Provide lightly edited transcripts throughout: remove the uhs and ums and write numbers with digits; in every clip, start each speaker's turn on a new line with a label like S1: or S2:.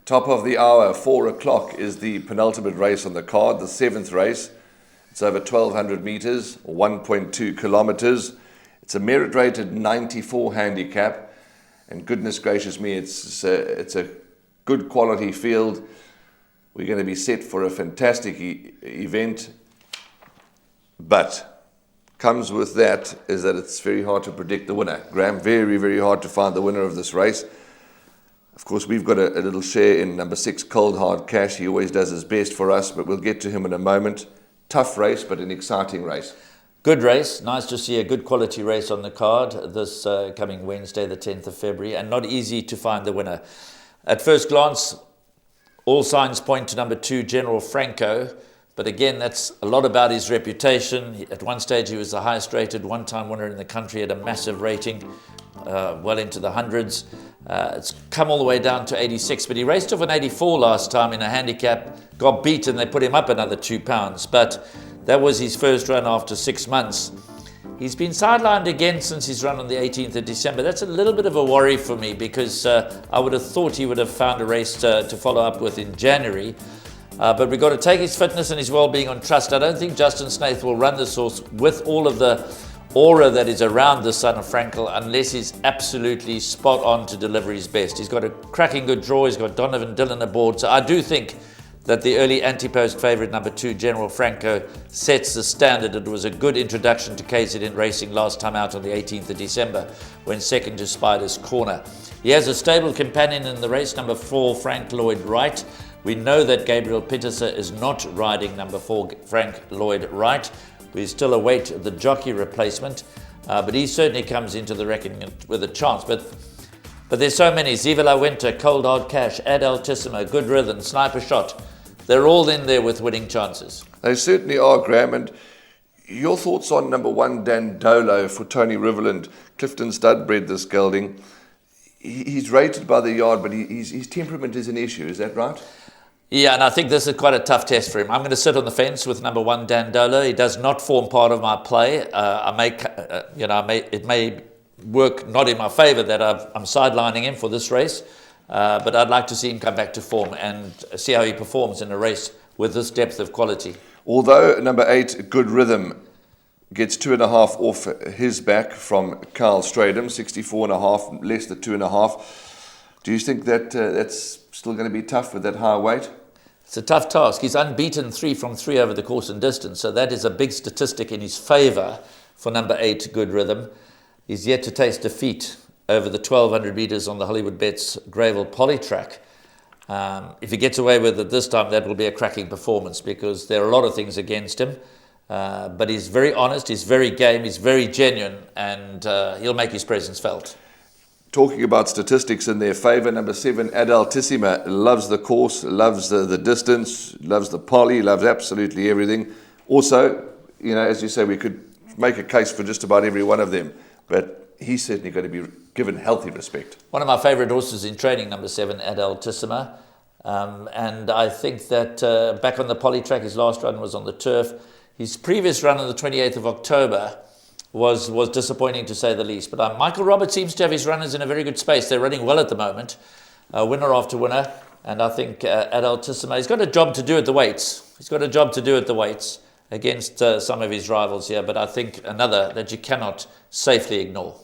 S1: Top of the hour, 4 o'clock, is the penultimate race on the card, the 7th race. It's over 1,200 metres, 1.2 kilometres. It's a merit-rated 94 handicap. And goodness gracious me, it's a good quality field. We're going to be set for a fantastic event. But comes with that is that it's very hard to predict the winner. Graham, very, very hard to find the winner of this race. Of course, we've got a little share in number 6, Cold Hard Cash. He always does his best for us, but we'll get to him in a moment. Tough race, but an exciting race.
S2: Good race. Nice to see a good quality race on the card this coming Wednesday, the 10th of February, and not easy to find the winner. At first glance, all signs point to number 2, General Franco. But again, that's a lot about his reputation. At one stage, he was the highest rated one-time winner in the country, had a massive rating, well into the hundreds. It's come all the way down to 86, but he raced off an 84 last time in a handicap, got beat, and they put him up another 2 pounds. But that was his first run after 6 months. He's been sidelined again since his run on the 18th of December. That's a little bit of a worry for me because I would have thought he would have found a race to follow up with in January. But we've got to take his fitness and his well-being on trust. I don't think Justin Snaith will run this horse with all of the aura that is around the son of Frankel unless he's absolutely spot on to deliver his best. He's got a cracking good draw. He's got Donovan Dillon aboard. So I do think that the early anti-post favourite number 2, General Franco, sets the standard. It was a good introduction to KZN Racing last time out on the 18th of December when second to Spider's Corner. He has a stable companion in the race, number 4, Frank Lloyd Wright. We know that Gabriel Pitterser is not riding number 4, Frank Lloyd Wright. We still await the jockey replacement, but he certainly comes into the reckoning with a chance. But there's so many. Ziva La Winter, Cold Hard Cash, Ad Altissima, Good Rhythm, Sniper Shot. They're all in there with winning chances.
S1: They certainly are, Graham. And your thoughts on number 1, Dandolo, for Tony Riverland? Clifton Stud bred this gelding. He's rated by the yard, but his temperament is an issue. Is that right?
S2: Yeah, and I think this is quite a tough test for him. I'm going to sit on the fence with number 1, Dandolo. He does not form part of my play. It may work not in my favour that I'm sidelining him for this race, but I'd like to see him come back to form and see how he performs in a race with this depth of quality.
S1: Although number 8, Good Rhythm, gets 2.5 off his back from Carl Stradham, 64.5, less than 2.5. Do you think that that's still going to be tough with that high weight?
S2: It's a tough task. He's unbeaten 3 from 3 over the course and distance, so that is a big statistic in his favour for number 8, Good Rhythm. He's yet to taste defeat over the 1,200 metres on the Hollywood Bets Gravel Polytrack. If he gets away with it this time, that will be a cracking performance because there are a lot of things against him. But he's very honest, he's very game, he's very genuine, and he'll make his presence felt.
S1: Talking about statistics in their favour, number 7, Ad Altissima, loves the course, loves the distance, loves the poly, loves absolutely everything. Also, as you say, we could make a case for just about every one of them, but he's certainly going to be given healthy respect.
S2: One of my favourite horses in training, number 7, Ad Altissima, and I think that back on the polytrack, his last run was on the turf. His previous run on the 28th of October was disappointing to say the least. But Michael Roberts seems to have his runners in a very good space. They're running well at the moment, winner after winner. And I think Ad Altissima, he's got a job to do at the weights. He's got a job to do at the weights against some of his rivals here. But I think another that you cannot safely ignore.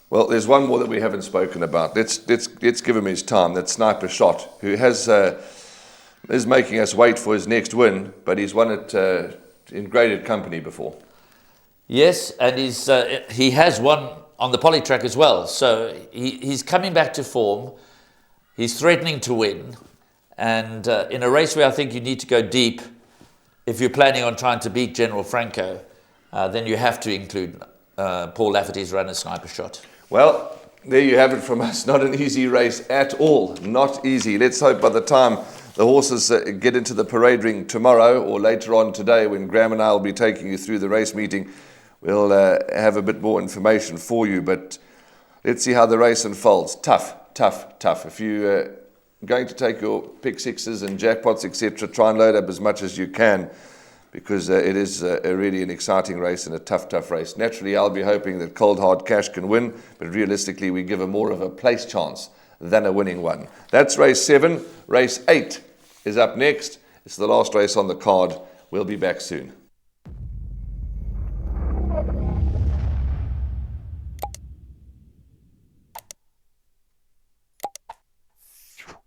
S1: Well, there's one more that we haven't spoken about. Let's give him his time. That's Sniper Shot, who is making us wait for his next win, but he's won it in graded company before.
S2: Yes, and he has won on the polytrack as well. So he's coming back to form. He's threatening to win. And in a race where I think you need to go deep, if you're planning on trying to beat General Franco, then you have to include Paul Lafferty's runner, Sniper Shot.
S1: Well, there you have it from us. Not an easy race at all. Not easy. Let's hope by the time the horses get into the parade ring tomorrow or later on today when Graham and I will be taking you through the race meeting, we'll have a bit more information for you. But let's see how the race unfolds. Tough. If you're going to take your pick sixes and jackpots, etc., try and load up as much as you can because it is really an exciting race and a tough race. Naturally, I'll be hoping that Cold Hard Cash can win, but realistically, we give him more of a place chance than a winning one. That's race 7. Race 8 is up next. It's the last race on the card. We'll be back soon.